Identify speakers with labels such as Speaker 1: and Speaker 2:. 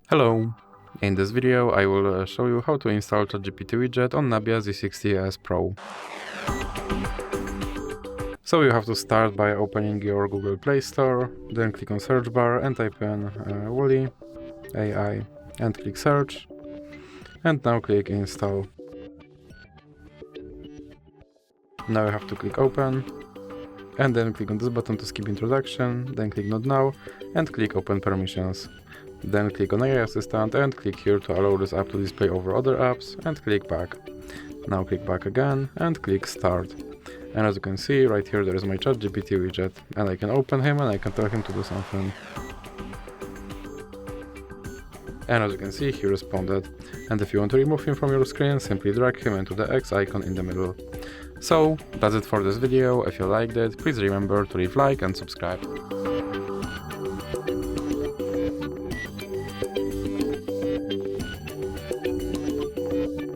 Speaker 1: Hello! In this video I will show you how to install ChatGPT widget on Nubia Z60S Pro. So you have to start by opening your Google Play Store, then click on search bar and type in Wally AI and click search, and now click install. Now you have to click open and then click on this button to skip introduction, then click not now and click open permissions. Then click on AI Assistant and click here to allow this app to display over other apps and click back. Now click back again and click start. And as you can see right here there is my ChatGPT widget and I can open him and I can tell him to do something. And as you can see he responded. And if you want to remove him from your screen, simply drag him into the X icon in the middle. So that's it for this video. If you liked it, please remember to leave a like and subscribe.